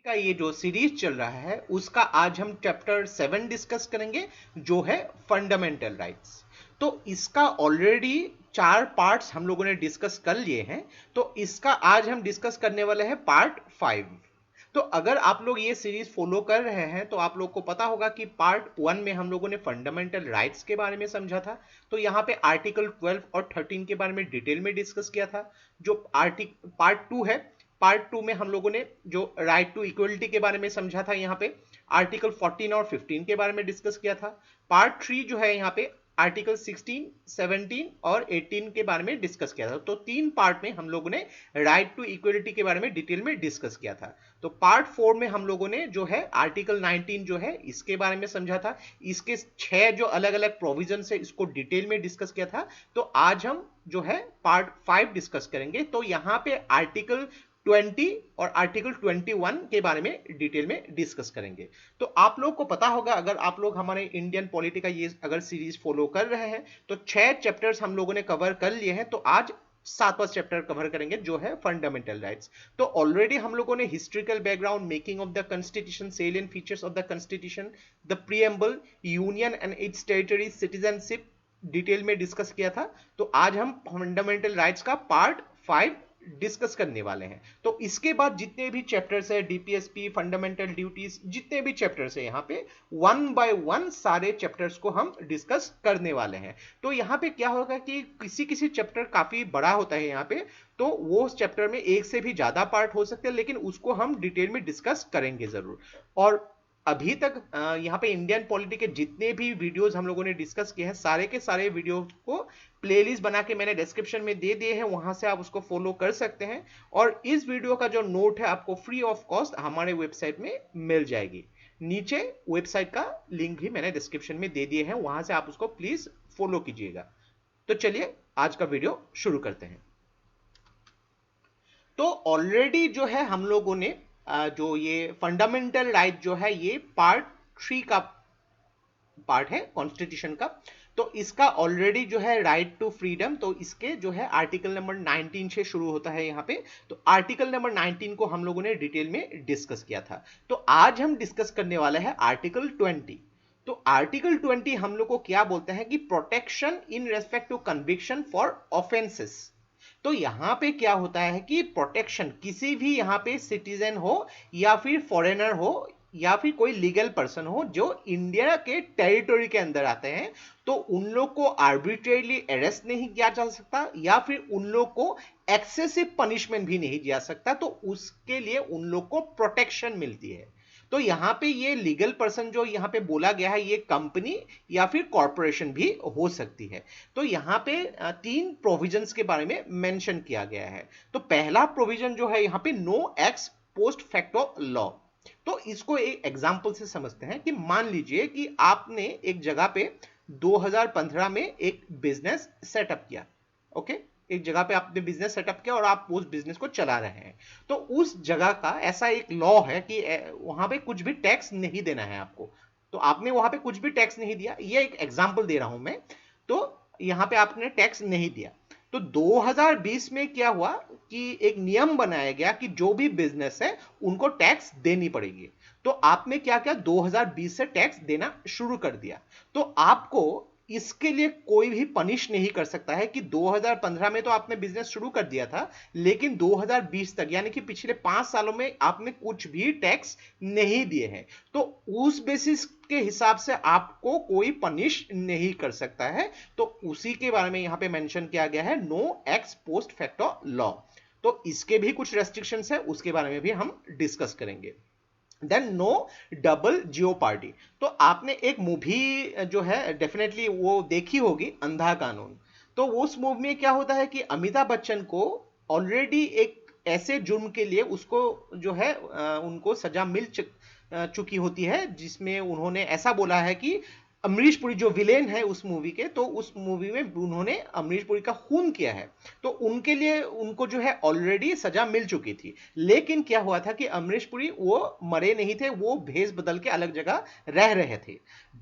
का ये जो सीरीज चल रहा है उसका आज हम चैप्टर 7 डिस्कस करेंगे जो है फंडामेंटल राइट्स। तो इसका ऑलरेडी 4 पार्ट्स हम लोगों ने डिस्कस कर लिए हैं, तो इसका आज हम डिस्कस करने वाले हैं पार्ट 5। तो अगर आप लोग ये सीरीज फॉलो कर रहे हैं तो आप लोग को पता होगा कि पार्ट 1 में हम लोगों ने फंडामेंटल राइट्स के बारे में समझा था। तो यहाँ पे आर्टिकल 12 और 13 के बारे में डिटेल में डिस्कस किया था। जो पार्ट 2 है, पार्ट 2 में हम लोगों ने जो राइट टू इक्वलिटी के बारे में समझा था, यहाँ पे आर्टिकल 14 और 15 के बारे में डिस्कस किया था। पार्ट 3 जो है यहाँ पे आर्टिकल 16, 17 और 18 के बारे में डिस्कस किया था। तो 3 पार्ट में हम लोगों ने राइट टू इक्वलिटी के बारे में डिटेल में डिस्कस किया था। तो पार्ट 4 में हम लोगों ने जो है आर्टिकल 19 जो है इसके बारे में समझा था। इसके 6 जो अलग अलग प्रोविजन है इसको डिटेल में डिस्कस किया था। तो आज हम जो है पार्ट 5 डिस्कस करेंगे। तो यहाँ पे आर्टिकल 20 और आर्टिकल 21 के बारे में डिटेल में डिस्कस करेंगे। तो आप लोग को पता होगा, अगर आप लोग हमारे इंडियन पॉलिटी का ये अगर सीरीज फॉलो कर रहे हैं तो 6 चैप्टर्स हम लोगों ने कवर कर लिए हैं। तो आज 7वां चैप्टर कवर करेंगे जो है फंडामेंटल राइट्स। तो ऑलरेडी हम लोगों ने historical background, making of the constitution, salient features of the constitution, the preamble, union and it's territory, citizenship detail में डिस्कस किया था। तो आज हम फंडामेंटल राइट्स का पार्ट 5 डिस्कस करने वाले हैं। तो इसके बाद जितने भी चैप्टर्स है, डीपीएसपी, फंडामेंटल ड्यूटीज, जितने भी चैप्टर्स है यहाँ पे 1 बाय 1 सारे चैप्टर्स को हम डिस्कस करने वाले हैं। तो यहाँ पे क्या होगा कि किसी किसी चैप्टर काफी बड़ा होता है यहाँ पे, तो वो चैप्टर में एक से भी ज्यादा पार्ट हो सकते हैं, लेकिन उसको हम डिटेल में डिस्कस करेंगे जरूर। और अभी तक यहाँ पे इंडियन पॉलिटी के जितने भी वीडियोस हम लोगों ने डिस्कस किए हैं, सारे के सारे वीडियो को प्लेलिस्ट बना के मैंने डिस्क्रिप्शन में दे दिए हैं, वहां से आप उसको फॉलो कर सकते हैं। और इस वीडियो का जो नोट है आपको फ्री ऑफ कॉस्ट हमारे वेबसाइट में मिल जाएगी। नीचे वेबसाइट का लिंक भी मैंने डिस्क्रिप्शन में दे दिए हैं, वहां से आप उसको प्लीज फॉलो कीजिएगा। तो चलिए आज का वीडियो शुरू करते हैं। तो ऑलरेडी जो है हम लोगों ने जो ये फंडामेंटल राइट जो है ये पार्ट 3 का पार्ट है कॉन्स्टिट्यूशन का। तो इसका ऑलरेडी जो है राइट टू फ्रीडम, तो इसके जो है आर्टिकल नंबर 19 से शुरू होता है यहाँ पे। तो आर्टिकल नंबर 19 को हम लोगों ने डिटेल में डिस्कस किया था। तो आज हम डिस्कस करने वाले हैं आर्टिकल 20। तो आर्टिकल 20 हम लोग को क्या बोलते हैं कि protection in respect to conviction for offences. तो यहां पे क्या होता है कि प्रोटेक्शन, किसी भी यहां पे सिटीजन हो या फिर फॉरेनर हो या फिर कोई लीगल पर्सन हो जो इंडिया के टेरिटरी के अंदर आते हैं, तो उन लोग को आर्बिट्रेरली अरेस्ट नहीं किया जा सकता या फिर उन लोग को एक्सेसिव पनिशमेंट भी नहीं दिया सकता। तो उसके लिए उन लोग को प्रोटेक्शन मिलती है। तो यहां पे ये लीगल पर्सन जो यहां पे बोला गया है, ये कंपनी या फिर कॉर्पोरेशन भी हो सकती है। तो यहां पे 3 प्रोविजंस के बारे में मेंशन किया गया है। तो पहला प्रोविजन जो है यहां पे no ex post facto law. तो इसको एक एग्जांपल से समझते हैं कि मान लीजिए कि आपने एक जगह पे 2015 में एक बिजनेस सेटअप किया। ओके, एक जगह पे आपने बिजनेस सेटअप किया और आप उस बिजनेस को चला रहे हैं। तो उस जगह का ऐसा एक लॉ है कि वहां पे कुछ भी टैक्स नहीं देना है आपको। तो आपने वहां पे कुछ भी टैक्स नहीं दिया, ये एक एग्जांपल दे रहा हूं मैं। तो यहां पे आपने टैक्स नहीं दिया। तो 2020 में क्या हुआ कि एक नियम बनाया गया कि जो भी बिजनेस है उनको टैक्स देनी पड़ेगी। तो आपने क्या किया, 2020 से टैक्स देना शुरू कर दिया। तो आपको इसके लिए कोई भी पनिश नहीं कर सकता है कि 2015 में तो आपने बिजनेस शुरू कर दिया था, लेकिन 2020 तक यानी कि पिछले 5 सालों में आपने कुछ भी टैक्स नहीं दिए हैं। तो उस बेसिस के हिसाब से आपको कोई पनिश नहीं कर सकता है। तो उसी के बारे में यहां पे मेंशन किया गया है no ex post facto law. तो इसके भी कुछ रेस्ट्रिक्शंस है, उसके बारे में भी हम डिस्कस करेंगे। Then no double jeopardy. तो आपने एक मूवी जो है डेफिनेटली वो देखी होगी, अंधा कानून। तो उस मूवी में क्या होता है कि अमिताभ बच्चन को ऑलरेडी एक ऐसे जुर्म के लिए उसको जो है उनको सजा मिल चुकी होती है, जिसमें उन्होंने ऐसा बोला है कि अमरीश पुरी जो विलेन है उस मूवी के, तो उस मूवी में उन्होंने अमरीश पुरी का खून किया है। तो उनके लिए उनको जो है ऑलरेडी सजा मिल चुकी थी। लेकिन क्या हुआ था कि अमरीश पुरी वो मरे नहीं थे, वो भेष बदल के अलग जगह रह रहे थे।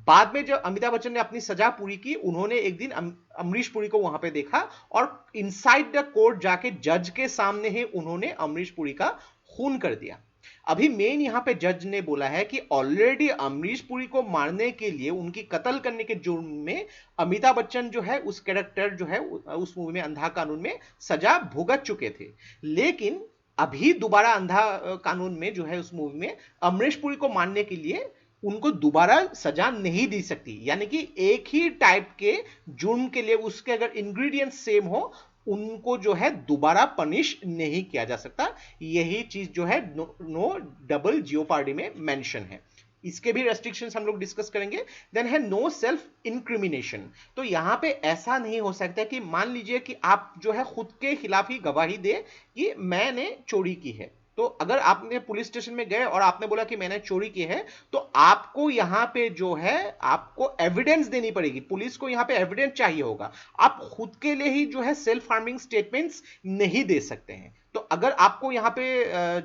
बाद में जब अमिताभ बच्चन ने अपनी सजा पूरी की, उन्होंने एक दिन अमरीश पुरी को वहां पे देखा और इनसाइड द कोर्ट जाके जज के सामने ही उन्होंने अमरीश पुरी का खून कर दिया। अभी मेन यहाँ पे जज ने बोला है कि ऑलरेडी अमरीश पुरी को मारने के लिए, उनकी कत्ल करने के जुर्म में अमिताभ बच्चन जो है उस कैरेक्टर जो है उस मूवी में अंधा कानून में सजा भुगत चुके थे। लेकिन अभी दोबारा अंधा कानून में जो है उस मूवी में अमरीश पुरी को मारने के लिए उनको दोबारा सजा नहीं दी सकती, यानी कि एक ही टाइप के जुर्म के लिए उसके अगर इंग्रेडिएंट्स सेम हो उनको जो है दोबारा पनिश नहीं किया जा सकता। यही चीज जो है नो डबल जियोपार्डी में मेंशन है। इसके भी रेस्ट्रिक्शंस हम लोग डिस्कस करेंगे। देन है नो सेल्फ इंक्रिमिनेशन। तो यहां पे ऐसा नहीं हो सकता कि मान लीजिए कि आप जो है खुद के खिलाफ ही गवाही दे कि मैंने चोरी की है। तो अगर आपने पुलिस स्टेशन में गए और आपने बोला कि मैंने चोरी की है, तो आपको यहां पे जो है आपको एविडेंस देनी पड़ेगी, पुलिस को यहां पे एविडेंस चाहिए होगा। आप खुद के लिए ही जो है सेल्फ हार्मिंग स्टेटमेंट्स नहीं दे सकते हैं। तो अगर आपको यहां पे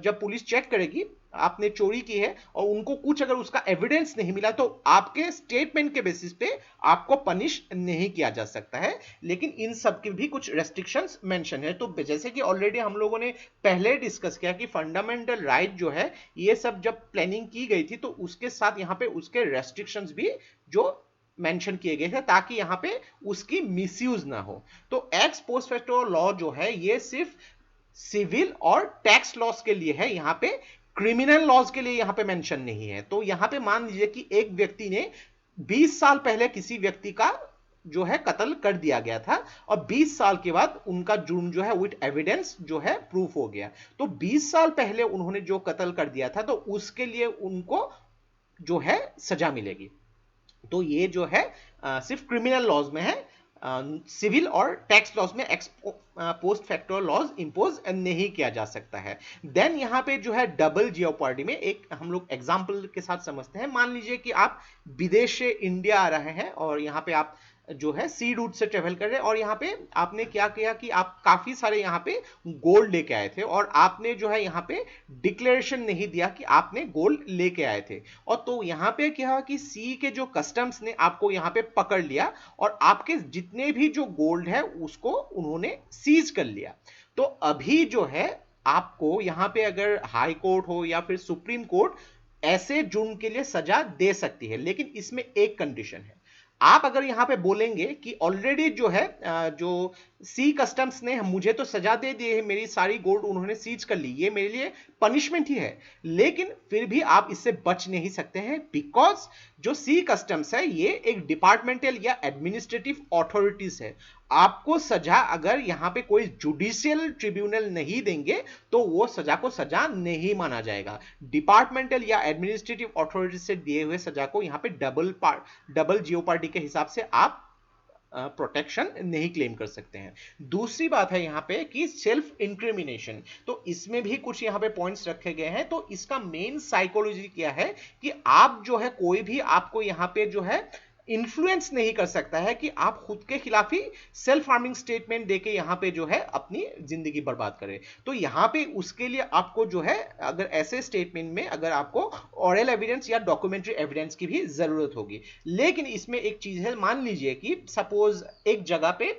जब पुलिस चेक करेगी आपने चोरी की है और उनको कुछ अगर उसका एविडेंस नहीं मिला, तो आपके स्टेटमेंट के बेसिस पे आपको पनिश नहीं किया जा सकता है। लेकिन इन सब की भी कुछ रेस्ट्रिक्शंस मेंशन है। तो जैसे कि ऑलरेडी हम लोगों ने पहले डिस्कस किया कि फंडामेंटल राइट जो है ये सब जब प्लानिंग की गई थी तो उसके साथ यहाँ पे उसके रेस्ट्रिक्शंस भी जो मेंशन किए गए थे ताकि यहां पे उसकी मिसयूज ना हो। तो एक्स पोस्ट फैक्टो लॉ जो है ये सिर्फ सिविल और टैक्स लॉस के लिए है, यहां पे क्रिमिनल लॉज के लिए यहां पे मेंशन नहीं है। तो यहां पे मान लीजिए कि एक व्यक्ति ने 20 साल पहले किसी व्यक्ति का जो है कत्ल कर दिया गया था और 20 साल के बाद उनका जुर्म जो है विद एविडेंस जो है प्रूफ हो गया। तो 20 साल पहले उन्होंने जो कत्ल कर दिया था तो उसके लिए उनको जो है सजा मिलेगी। तो ये जो है सिर्फ क्रिमिनल लॉज में है, सिविल और टैक्स लॉज में ex post facto laws impose नहीं किया जा सकता है। देन यहां पे जो है डबल जियोपार्डी में एक हम लोग एग्जांपल के साथ समझते हैं। मान लीजिए कि आप विदेश से इंडिया आ रहे हैं और यहां पे आप जो है सी रूट से ट्रेवल कर रहे हैं और यहाँ पे आपने क्या किया कि आप काफी सारे यहाँ पे गोल्ड लेके आए थे और आपने जो है यहाँ पे डिक्लेरेशन नहीं दिया कि आपने गोल्ड लेके आए थे। और तो यहाँ पे क्या हुआ कि सी के जो कस्टम्स ने आपको यहाँ पे पकड़ लिया और आपके जितने भी जो गोल्ड है उसको उन्होंने सीज कर लिया। तो अभी जो है आपको यहाँ पे अगर हाई कोर्ट हो या फिर सुप्रीम कोर्ट ऐसे जुर्म के लिए सजा दे सकती है, लेकिन इसमें एक कंडीशन है। आप अगर यहां पे बोलेंगे कि ऑलरेडी जो है जो सी कस्टम्स ने मुझे तो सजा दे दी है, मेरी सारी गोल्ड उन्होंने सीज कर ली, ये मेरे लिए पनिशमेंट ही है, लेकिन फिर भी आप इससे बच नहीं सकते हैं बिकॉज जो सी कस्टम्स है ये एक डिपार्टमेंटल या एडमिनिस्ट्रेटिव अथॉरिटीज है। आपको सजा अगर यहां पे कोई जुडिशियल ट्रिब्यूनल नहीं देंगे तो वो सजा को सजा नहीं माना जाएगा। डिपार्टमेंटल या एडमिनिस्ट्रेटिव अथॉरिटी से दिए हुए सजा को यहां पे डबल जियोपार्डी के हिसाब से आप प्रोटेक्शन नहीं क्लेम कर सकते हैं। दूसरी बात है यहां पे कि सेल्फ इंक्रिमिनेशन, तो इसमें भी कुछ यहां पे पॉइंट्स रखे गए हैं। तो इसका मेन साइकोलॉजी क्या है कि आप जो है कोई भी आपको यहां पे जो है इन्फ्लुएंस नहीं कर सकता है कि आप खुद के खिलाफ ही सेल्फ हार्मिंग स्टेटमेंट देके यहां पे जो है अपनी जिंदगी बर्बाद करें। तो यहां पे उसके लिए आपको जो है अगर ऐसे स्टेटमेंट में अगर आपको ऑरल एविडेंस या डॉक्यूमेंट्री एविडेंस की भी जरूरत होगी। लेकिन इसमें एक चीज है, मान लीजिए कि सपोज एक जगह पे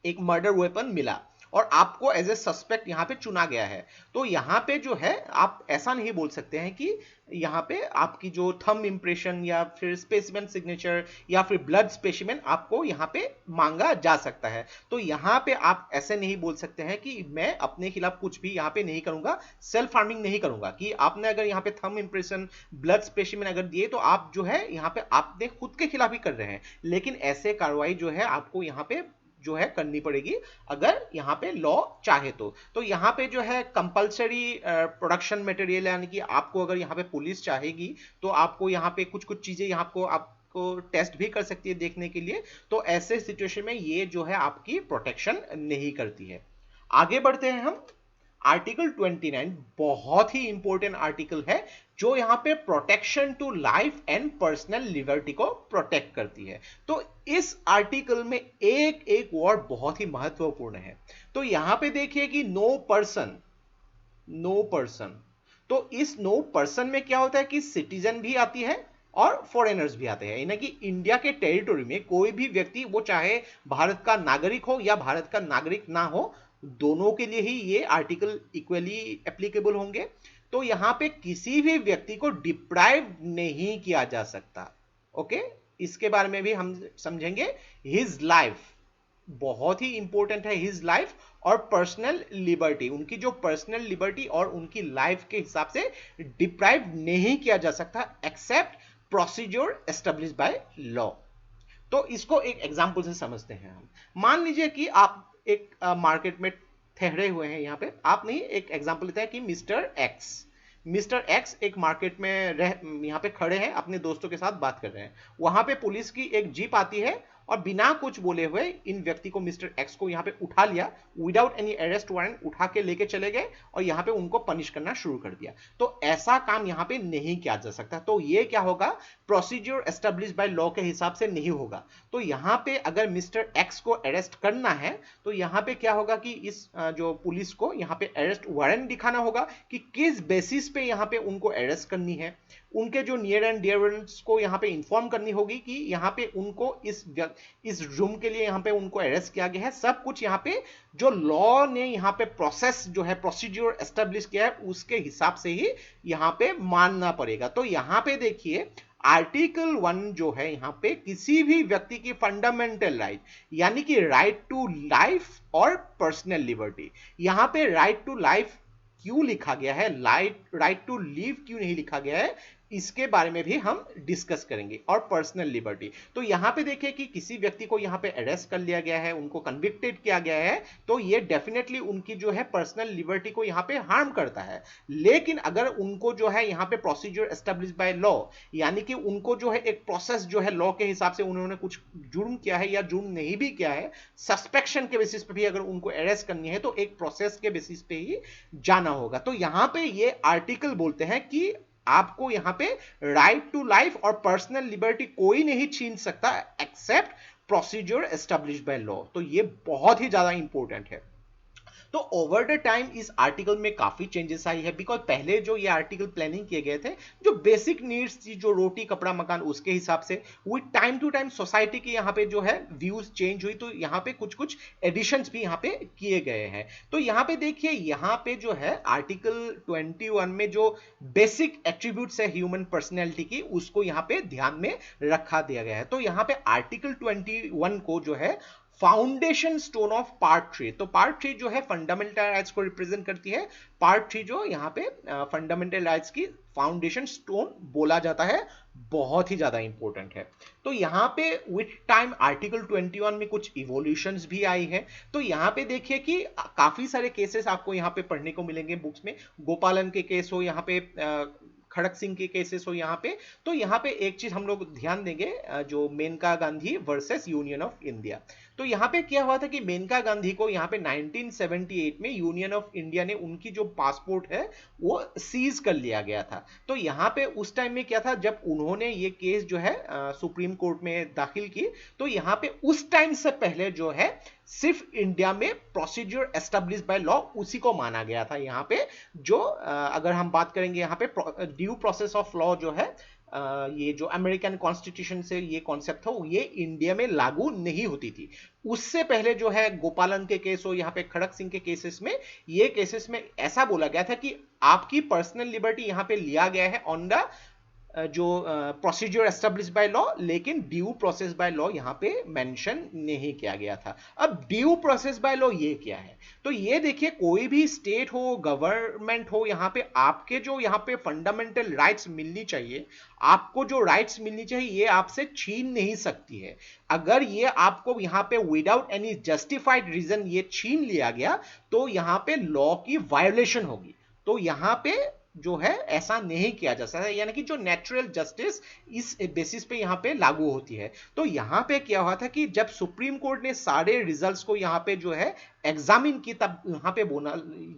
एक मर्डर वेपन मिला और आपको एज ए सस्पेक्ट यहां पे चुना गया है, तो यहां पे जो है आप ऐसा नहीं बोल सकते हैं कि यहां पे आपकी जो थंब इंप्रेशन या फिर स्पेसिमेन सिग्नेचर या फिर ब्लड स्पेसिमेन आपको यहां पे मांगा जा सकता है। तो यहां पे आप ऐसे नहीं बोल सकते हैं कि मैं अपने खिलाफ कुछ भी यहां पे नहीं करूंगा, सेल्फ हार्मिंग नहीं करूंगा, कि आपने अगर यहां पे थंब इंप्रेशन ब्लड स्पेसिमेन अगर दिए तो आप जो है यहां पे आपने खुद के खिलाफ ही कर रहे हैं। लेकिन ऐसे कार्रवाई जो है आपको यहां पे जो है करनी पड़ेगी अगर यहां पे लॉ चाहे तो यहां पे जो है कंपलसरी प्रोडक्शन मटेरियल, यानी कि आपको अगर यहां पे पुलिस चाहेगी तो आपको यहां पे कुछ चीजें यहां आपको टेस्ट भी कर सकती है देखने के लिए। तो ऐसे सिचुएशन में ये जो है आपकी प्रोटेक्शन नहीं करती है। आगे बढ़ते हैं हम। आर्टिकल 29 बहुत ही इंपॉर्टेंट आर्टिकल है जो यहां पे protection to life and personal liberty को प्रोटेक्ट करती है। तो इस आर्टिकल में एक एक वर्ड बहुत ही महत्वपूर्ण है। तो यहां पे देखिए कि नो पर्सन, तो इस नो पर्सन में क्या होता है कि सिटीजन भी आती है और फॉरेनर्स भी आते हैं, यानी कि इंडिया के टेरिटोरी में कोई भी व्यक्ति, वो चाहे भारत का नागरिक हो या भारत का नागरिक ना हो, दोनों के लिए ही ये आर्टिकल इक्वली एप्लीकेबल होंगे। तो यहां पे किसी भी व्यक्ति को डिप्राइव नहीं किया जा सकता। ओके, इसके बारे में भी हम समझेंगे। हिज लाइफ, बहुत ही इंपॉर्टेंट है, हिज लाइफ और पर्सनल लिबर्टी, उनकी जो पर्सनल लिबर्टी और उनकी लाइफ के हिसाब से डिप्राइव नहीं किया जा सकता except procedure establish by law. तो इसको एक एग्जांपल से समझते हैं हम। मान लीजिए कि आप एक मार्केट में ठहरे हुए हैं, यहां पे आप नहीं, एक एग्जांपल लेते हैं कि मिस्टर एक्स एक मार्केट में यहां पे खड़े हैं, अपने दोस्तों के साथ बात कर रहे हैं। वहां पे पुलिस की एक जीप आती है और बिना कुछ बोले हुए इन व्यक्ति को, मिस्टर एक्स को यहां पे उठा लिया, विदाउट एनी अरेस्ट वारंट उठा के लेके चले गए और यहां पे उनको पनिश करना शुरू कर दिया। तो ऐसा काम यहां पे नहीं किया जा सकता। तो ये क्या होगा, प्रोसीजर एस्टेब्लिश बाय लॉ के हिसाब से नहीं होगा। तो यहां पे अगर मिस्टर एक्स को अरेस्ट करना है तो यहां पे क्या होगा कि इस जो पुलिस को यहां पे अरेस्ट वारंट दिखाना होगा कि किस बेसिस पे यहां पे उनको अरेस्ट करनी है। उनके जो नियर एंड डियर वंस को यहां पे इंफॉर्म करनी होगी कि यहां पे उनको इस रूम के लिए यहां पे उनको अरेस्ट किया गया है। सब कुछ यहां पे जो लॉ ने यहां पे प्रोसेस जो है, प्रोसीजर एस्टेब्लिश किया है, उसके हिसाब से ही यहां पे मानना पड़ेगा। तो यहां पे देखिए आर्टिकल 1 जो है, यहां पे किसी भी व्यक्ति की फंडामेंटल राइट, यानी कि राइट टू लाइफ और पर्सनल लिबर्टी, यहां पे राइट टू लाइफ क्यों लिखा गया है, राइट टू लिव क्यों नहीं लिखा गया है, इसके बारे में भी हम डिस्कस करेंगे। और पर्सनल लिबर्टी, तो यहां पे देखिए कि किसी व्यक्ति को यहां पे अरेस्ट कर लिया गया है, उनको कन्विक्टेड किया गया है, तो ये डेफिनेटली उनकी जो है पर्सनल लिबर्टी को यहां पे हार्म करता है। लेकिन अगर उनको जो है यहां पे प्रोसीजर एस्टेब्लिश बाय लॉ, यानी कि उनको जो है एक प्रोसेस जो है लॉ के हिसाब से, उन्होंने कुछ जुर्म किया है या जुर्म नहीं भी किया है, सस्पेक्शन के बेसिस पे भी अगर उनको अरेस्ट करनी है तो एक प्रोसेस के बेसिस पे ही जाना होगा। तो यहां पे ये आर्टिकल बोलते हैं कि आपको यहां पे राइट टू लाइफ और पर्सनल लिबर्टी कोई नहीं छीन सकता except procedure establish by law. तो ये बहुत ही ज्यादा इंपॉर्टेंट है। तो ओवर द टाइम इस आर्टिकल में काफी चेंजेस आई है, बिकॉज पहले जो ये आर्टिकल प्लानिंग किए गए थे, जो बेसिक नीड्स थी, जो रोटी कपड़ा मकान, उसके हिसाब से with time to time society के यहाँ पे जो है व्यूज चेंज हुई, तो यहाँ पे कुछ कुछ एडिशंस भी यहाँ पे किए गए हैं। तो यहाँ पे देखिए, यहाँ पे जो है आर्टिकल 21 में जो बेसिक एट्रीब्यूट्स है ह्यूमन पर्सनैलिटी की, उसको यहाँ पे ध्यान में रखा दिया गया है। तो यहाँ पे आर्टिकल 21 को जो है फाउंडेशन स्टोन ऑफ पार्ट 3, तो पार्ट 3 जो है फंडामेंटल राइट्स को रिप्रेजेंट करती है। पार्ट 3 जो यहाँ पे फंडामेंटल राइट्स की फाउंडेशन स्टोन बोला जाता है, बहुत ही ज्यादा इंपॉर्टेंट है। तो यहाँ पे विथ टाइम आर्टिकल 21 में कुछ इवोल्यूशंस भी आई है। तो यहाँ पे देखिए कि काफी सारे केसेस आपको यहाँ पे पढ़ने को मिलेंगे बुक्स में, गोपालन के केस हो, यहाँ पे खड़क सिंह के केसेस हो यहाँ पे। तो यहाँ पे एक चीज हम लोग ध्यान देंगे, जो Menaka Gandhi versus Union of India. तो यहाँ पे क्या हुआ था कि मेनका गांधी को यहाँ पे 1978 में यूनियन ऑफ इंडिया ने उनकी जो पासपोर्ट है वो सीज कर लिया गया था। तो यहाँ पे उस टाइम में क्या था, जब उन्होंने ये केस जो है सुप्रीम कोर्ट में दाखिल की, तो यहाँ पे उस टाइम से पहले जो है सिर्फ इंडिया में प्रोसीजर एस्टेब्लिश बाय लॉ उसी को माना गया था। यहाँ पे जो अगर हम बात करेंगे यहाँ पे ड्यू प्रोसेस ऑफ लॉ जो है, ये जो अमेरिकन कॉन्स्टिट्यूशन से ये कॉन्सेप्ट था, ये इंडिया में लागू नहीं होती थी। उससे पहले जो है गोपालन के केस हो, यहाँ पे खड़क सिंह के केसेस में, ये केसेस में ऐसा बोला गया था कि आपकी पर्सनल लिबर्टी यहाँ पे लिया गया है ऑन द जो प्रोसीजर एस्टेब्लिश बाय लॉ, लेकिन ड्यू प्रोसेस बाय लॉ यहाँ पे मेंशन नहीं किया गया था। अब ड्यू प्रोसेस बाय लॉ ये क्या है, तो ये देखिए, कोई भी स्टेट हो, गवर्नमेंट हो, यहाँ पे आपके जो यहाँ पे फंडामेंटल राइट्स मिलनी चाहिए, आपको जो राइट्स मिलनी चाहिए, ये आपसे छीन नहीं सकती है। अगर ये आपको यहाँ पे विदाउट एनी जस्टिफाइड रीजन ये छीन लिया गया, तो यहाँ पे लॉ की वायोलेशन होगी। तो यहाँ पे जो है ऐसा नहीं किया जा सकता, यानी कि जो नेचुरल जस्टिस इस बेसिस पे यहाँ पे लागू होती है। तो यहाँ पे क्या हुआ था कि जब सुप्रीम कोर्ट ने सारे रिजल्ट्स को यहाँ पे जो है एग्जामिन की, तब यहाँ पे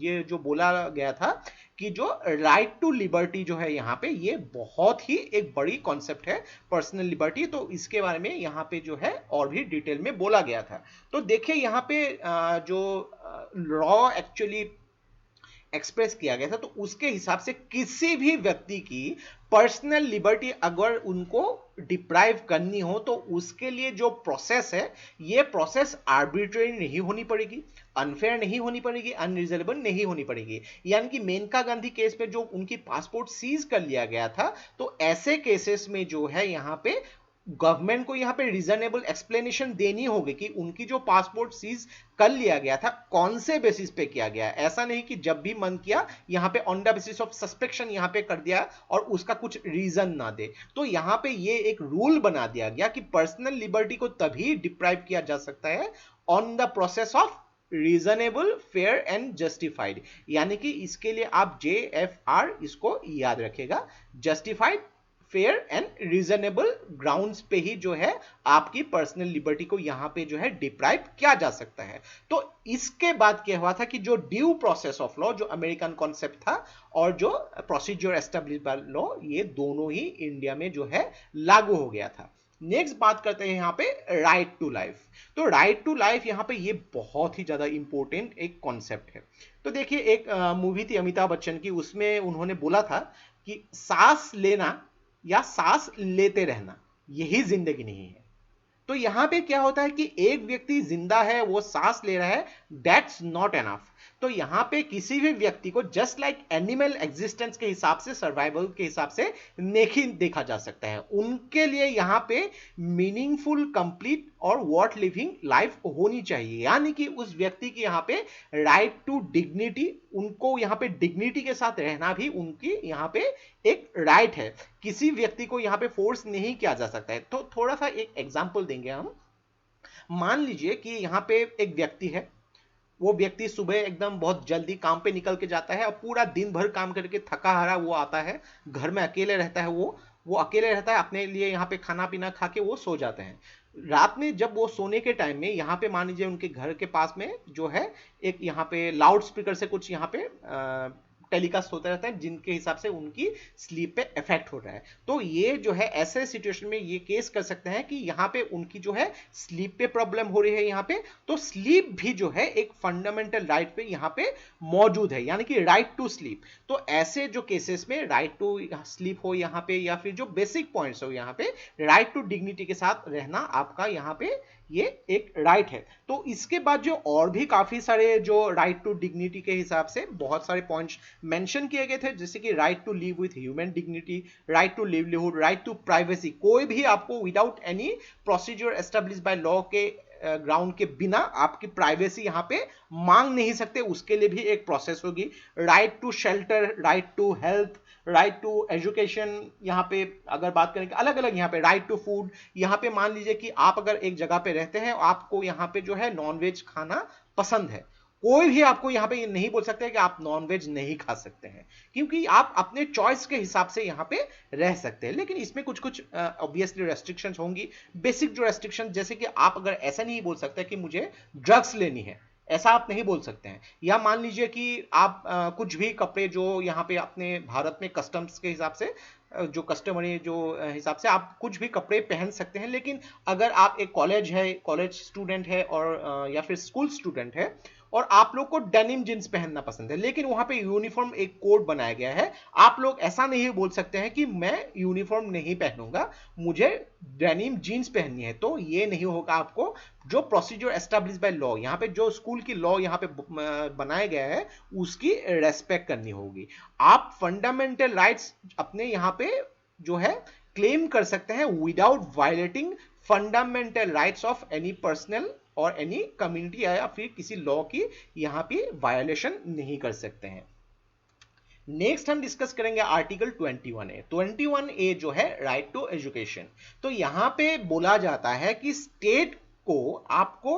ये जो बोला गया था कि जो राइट टू लिबर्टी जो है यहाँ पे, ये बहुत ही एक बड़ी कॉन्सेप्ट है पर्सनल लिबर्टी। तो इसके बारे में यहाँ पे जो है और भी डिटेल में बोला गया था। तो देखिए यहाँ पे जो लॉ एक्चुअली एक्सप्रेस किया गया था, तो उसके हिसाब से किसी भी व्यक्ति की पर्सनल लिबर्टी अगर उनको डिप्राइव करनी हो तो उसके लिए जो प्रोसेस है, ये प्रोसेस आर्बिट्रेरी नहीं होनी पड़ेगी, अनफेयर नहीं होनी पड़ेगी, अनरीजनेबल नहीं होनी पड़ेगी। यानी कि मेनका गांधी केस में जो उनकी पासपोर्ट सीज कर लिया गया था, तो ऐसे केसेस में जो है यहाँ पे गवर्नमेंट को यहाँ पे रीजनेबल एक्सप्लेनेशन देनी होगी कि उनकी जो पासपोर्ट सीज कर लिया गया था कौन से बेसिस पे किया गया है। ऐसा नहीं कि जब भी मन किया यहाँ पे ऑन द बेसिस ऑफ सस्पेक्शन यहाँ पे कर दिया और उसका कुछ रीजन ना दे। तो यहाँ पे ये एक रूल बना दिया गया कि पर्सनल लिबर्टी को तभी डिप्राइव किया जा सकता है on the process of reasonable, fair and justified. यानी कि इसके लिए आप JFR इसको याद रखेगा, justified, fair and reasonable grounds पे ही जो है आपकी पर्सनल लिबर्टी को यहां पे जो है डिप्राइव किया जा सकता है। तो इसके बाद क्या हुआ था कि जो ड्यू प्रोसेस ऑफ लॉ, जो अमेरिकन कॉन्सेप्ट था, और जो प्रोसीजर एस्टेब्लिश बाय लॉ, ये दोनों ही इंडिया में जो है लागू हो गया था। नेक्स्ट बात करते हैं यहाँ पे राइट टू लाइफ। तो राइट टू लाइफ यहाँ पे ये बहुत ही ज्यादा इंपॉर्टेंट एक कॉन्सेप्ट है। तो देखिए, एक मूवी थी अमिताभ बच्चन की, उसमें उन्होंने बोला था कि सांस लेना या सांस लेते रहना यही जिंदगी नहीं है। तो यहां पे क्या होता है कि एक व्यक्ति जिंदा है, वो सांस ले रहा है, दैट्स नॉट एनफ। तो यहां पे किसी भी व्यक्ति को जस्ट लाइक एनिमल एग्जिस्टेंस के हिसाब से, सर्वाइवल के हिसाब से नहीं देखा जा सकता है। उनके लिए यहां पे मीनिंगफुल, कंप्लीट और वर्थ लिविंग लाइफ होनी चाहिए। यानी कि उस व्यक्ति की यहां पे राइट टू डिग्निटी, उनको यहां पे डिग्निटी के साथ रहना भी उनकी यहां पे एक राइट है। किसी व्यक्ति को यहां पे फोर्स नहीं किया जा सकता है। तो थोड़ा सा एक एग्जांपल देंगे हम। मान लीजिए कि यहां पे एक व्यक्ति है, वो व्यक्ति सुबह एकदम बहुत जल्दी काम पे निकल के जाता है और पूरा दिन भर काम करके थका हारा वो आता है, घर में अकेले रहता है, वो अकेले रहता है, अपने लिए यहाँ पे खाना पीना खा के वो सो जाते हैं। रात में जब वो सोने के टाइम में यहाँ पे मान लीजिए उनके घर के पास में जो है एक यहाँ पे लाउड स्पीकर से कुछ यहाँ पे टेलीकास्ट होता रहता है, जिनके हिसाब से उनकी स्लीप पे इफेक्ट हो रहा है। तो ये जो है ऐसे सिचुएशन में ये केस कर सकते हैं कि यहाँ पे उनकी जो है स्लीप पे प्रॉब्लम हो रही है यहाँ पे। तो स्लीप भी जो है एक फंडामेंटल राइट पे यहाँ पे मौजूद है, यानी कि राइट टू स्लीप। तो ऐसे जो केसेस में राइट टू स्लीप हो यहाँ पे, या फिर जो बेसिक पॉइंट्स हो यहाँ पे, राइट टू डिग्निटी के साथ रहना आपका यहाँ पे ये एक राइट है। तो इसके बाद जो और भी काफी सारे जो राइट टू डिग्निटी के हिसाब से बहुत सारे पॉइंट्स मेंशन किए गए थे, जैसे कि right to live with human dignity, right to livelihood, right to privacy. कोई भी आपको without any procedure establish by law के ग्राउंड के बिना आपकी प्राइवेसी यहाँ पे मांग नहीं सकते, उसके लिए भी एक प्रोसेस होगी। Right to shelter, right to health, right to education, यहाँ पे अगर बात करें अलग अलग, यहाँ पे राइट टू फूड। यहाँ पे मान लीजिए कि आप अगर एक जगह पे रहते हैं, आपको यहाँ पे जो है नॉनवेज खाना पसंद है, कोई भी आपको यहाँ पे ये नहीं बोल सकते कि आप नॉनवेज नहीं खा सकते हैं, क्योंकि आप अपने चॉइस के हिसाब से यहाँ पे रह सकते हैं। लेकिन इसमें कुछ कुछ ऑब्वियसली रेस्ट्रिक्शंस होंगी। बेसिक जो रेस्ट्रिक्शन, जैसे कि आप अगर ऐसा नहीं बोल सकते कि मुझे ड्रग्स लेनी है, ऐसा आप नहीं बोल सकते हैं। या मान लीजिए कि आप कुछ भी कपड़े जो यहाँ पे अपने भारत में कस्टम्स के हिसाब से, जो कस्टमरी जो हिसाब से आप कुछ भी कपड़े पहन सकते हैं। लेकिन अगर आप एक कॉलेज स्टूडेंट है और या फिर स्कूल स्टूडेंट है और आप लोग को डेनिम जींस पहनना पसंद है, लेकिन वहां पे यूनिफॉर्म एक कोड बनाया गया है, आप लोग ऐसा नहीं बोल सकते हैं कि मैं यूनिफॉर्म नहीं पहनूंगा, मुझे डेनिम जीन्स पहननी है। तो ये नहीं होगा। आपको जो प्रोसीजर एस्टैब्लिश बाय लॉ, यहाँ पे जो स्कूल की लॉ यहाँ पे बनाया गया है, उसकी रेस्पेक्ट करनी होगी। आप फंडामेंटल राइट्स अपने यहाँ पे जो है क्लेम कर सकते हैं without violating fundamental rights of any personal और एनी कम्युनिटी, या फिर किसी लॉ की यहाँ पे वायलेशन नहीं कर सकते हैं। नेक्स्ट हम डिस्कस करेंगे आर्टिकल 21A। 21A जो है राइट टू एजुकेशन। तो यहां पे बोला जाता है कि स्टेट को आपको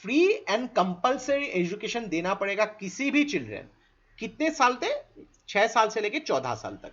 फ्री एंड कंपल्सरी एजुकेशन देना पड़ेगा किसी भी चिल्ड्रन, कितने साल तक, 6 साल से लेकर 14 साल तक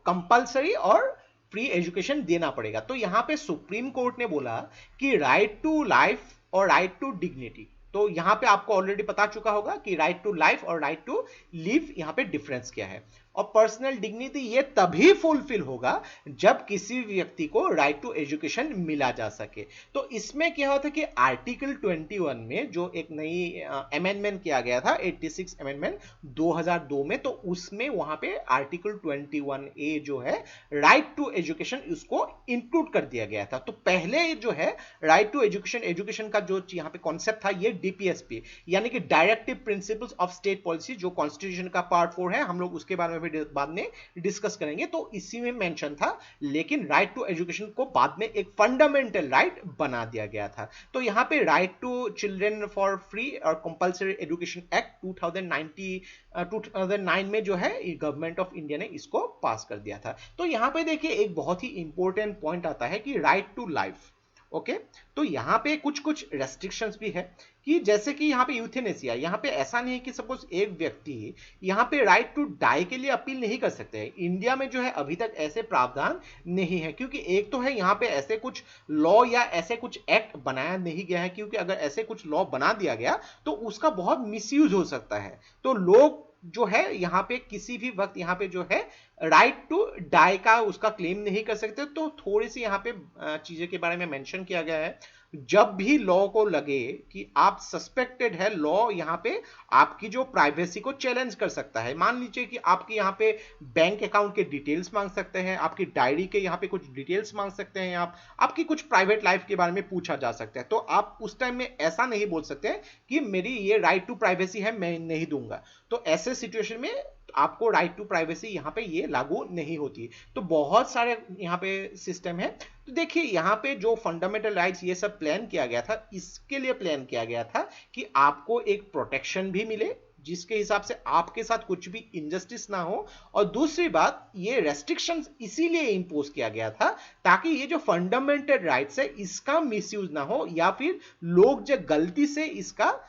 कंपल्सरी और फ्री एजुकेशन देना पड़ेगा। तो यहां पे सुप्रीम कोर्ट ने बोला कि राइट टू लाइफ और राइट टू डिग्निटी, तो यहां पे आपको ऑलरेडी पता चुका होगा कि राइट टू लाइफ और राइट टू लिव यहां पे डिफरेंस क्या है। और पर्सनल डिग्निटी ये तभी फुलफिल होगा जब किसी व्यक्ति को राइट टू एजुकेशन मिला जा सके। तो इसमें क्या होता है कि आर्टिकल 21 में जो एक नई अमेंडमेंट किया गया था 86 अमेंडमेंट 2002 में, तो उसमें वहां पे आर्टिकल 21A जो है राइट टू एजुकेशन उसको इंक्लूड कर दिया गया था। तो पहले जो है राइट टू एजुकेशन का जो यहाँ पे कॉन्सेप्ट था ये डीपीएसपी यानी कि directive principles of state policy, जो कॉन्स्टिट्यूशन का पार्ट 4 है, हम लोग उसके बारे में भी बाद में डिस्कस करेंगे, तो इसी में मेंशन था। लेकिन राइट टू एजुकेशन को बाद में एक फंडामेंटल राइट बना दिया गया था। तो यहाँ पे right to children for free और कंपल्सरी एजुकेशन एक्ट 2009 में जो है गवर्नमेंट ऑफ इंडिया ने इसको पास कर दिया था। तो यहाँ पे देखिए एक बहुत ही इंपॉर्टेंट पॉइंट आता है कि राइट टू लाइफ। ओके, तो यहाँ पे कुछ कुछ रेस्ट्रिक्शंस भी है कि जैसे कि यहाँ पे यूथेनेसिया, यहाँ पे ऐसा नहीं है कि सपोज एक व्यक्ति यहाँ पे राइट टू डाई के लिए अपील नहीं कर सकते हैं। इंडिया में जो है अभी तक ऐसे प्रावधान नहीं है, क्योंकि एक तो है यहाँ पे ऐसे कुछ लॉ या ऐसे कुछ एक्ट बनाया नहीं गया है, क्योंकि अगर ऐसे कुछ लॉ बना दिया गया तो उसका बहुत मिसयूज हो सकता है। तो लोग जो है यहाँ पे किसी भी वक्त यहाँ पे जो है राइट टू डाई का उसका क्लेम नहीं कर सकते। तो थोड़ी सी यहाँ पे चीजें के बारे में मेंशन किया गया है। जब भी लॉ को लगे कि आप सस्पेक्टेड है, लॉ यहाँ पे आपकी जो प्राइवेसी को चैलेंज कर सकता है। मान लीजिए कि आपके यहाँ पे बैंक अकाउंट के डिटेल्स मांग सकते हैं, आपकी डायरी के यहाँ पे कुछ डिटेल्स मांग सकते हैं, आपकी कुछ प्राइवेट लाइफ के बारे में पूछा जा सकता है। तो आप उस टाइम में ऐसा नहीं बोल सकते कि मेरी ये राइट टू प्राइवेसी है, मैं नहीं दूंगा। तो ऐसे सिचुएशन में आपको राइट टू प्राइवेसी यहाँ पे ये लागू नहीं होती। तो बहुत सारे यहाँ पे सिस्टम है। तो देखिए यहाँ पे जो फंडामेंटल राइट्स ये सब प्लान किया गया था, इसके लिए प्लान किया गया था कि आपको एक प्रोटेक्शन भी मिले जिसके हिसाब से आपके साथ कुछ भी इनजस्टिस ना हो, और दूसरी बात ये रेस्ट्रिक्शंस इसीलिए इंपोज किया गया था ताकि ये जो फंडामेंटल राइट्स है इसका मिसयूज ना हो, या फिर लोग जो गलती से इसका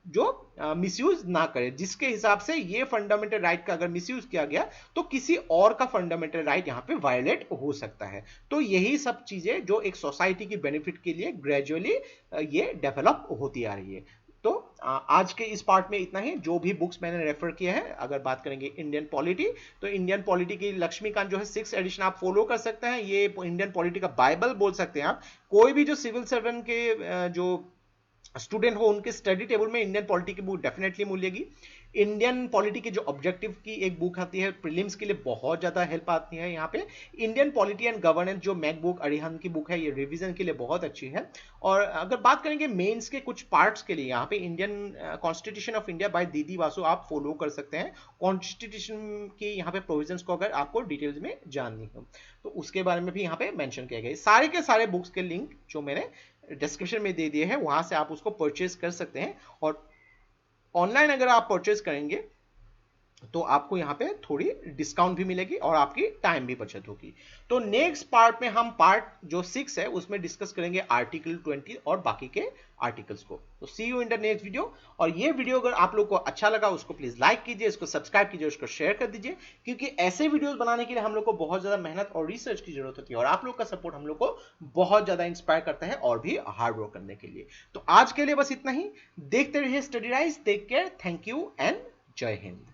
जो मिसयूज ना करे, जिसके हिसाब से ये फंडामेंटल राइट का अगर मिसयूज किया गया तो किसी और का फंडामेंटल राइट यहाँ पे वायलेट हो सकता है। तो यही सब चीजें जो एक सोसाइटी की बेनिफिट के लिए ग्रेजुअली ये डेवलप होती आ रही है। तो आज के इस पार्ट में इतना ही। जो भी बुक्स मैंने रेफर किए हैं, अगर बात करेंगे इंडियन पॉलिटी, तो इंडियन पॉलिटी की लक्ष्मीकांत जो है 6th एडिशन आप फॉलो कर सकते हैं। ये इंडियन पॉलिटी का बाइबल बोल सकते हैं आप। कोई भी जो सिविल सर्वेंट के जो स्टूडेंट हो उनके स्टडी टेबल में इंडियन पॉलिटी की बुक डेफिनेटली मिलेगी। इंडियन पॉलिटी की जो ऑब्जेक्टिव की एक बुक आती है प्रीलिम्स के लिए, बहुत ज्यादा हेल्प आती है यहाँ पे। इंडियन पॉलिटी एंड गवर्नेंस जो मैक बुक अरिहंत की बुक है, ये रिवीजन के लिए बहुत अच्छी है। और अगर बात करेंगे मेंस के कुछ पार्ट्स के लिए, यहाँ पे Indian constitution of India by दीदी वासु आप फॉलो कर सकते हैं। कॉन्स्टिट्यूशन की यहाँ पे प्रोविजंस को अगर आपको डिटेल्स में जाननी हो तो उसके बारे में भी यहाँ पे मेंशन किया गया। सारे के सारे बुक्स के लिंक जो मैंने डिस्क्रिप्शन में दे दिए हैं, वहां से आप उसको परचेज कर सकते हैं। और ऑनलाइन अगर आप परचेज करेंगे तो आपको यहाँ पे थोड़ी डिस्काउंट भी मिलेगी और आपकी टाइम भी बचत होगी। तो नेक्स्ट पार्ट में हम पार्ट जो 6 है उसमें डिस्कस करेंगे आर्टिकल 20 और बाकी के आर्टिकल्स को। तो see you in the next video. और ये वीडियो अगर आप लोग को अच्छा लगा उसको प्लीज लाइक कीजिए, इसको सब्सक्राइब कीजिए, उसको शेयर कर दीजिए, क्योंकि ऐसे वीडियोस बनाने के लिए हम लोग को बहुत ज्यादा मेहनत और रिसर्च की जरूरत होती है, और आप लोग का सपोर्ट हम लोग को बहुत ज्यादा इंस्पायर करता है और भी हार्ड वर्क करने के लिए। तो आज के लिए बस इतना ही। देखते रहिए Study Rise. Take care, thank you and जय हिंद।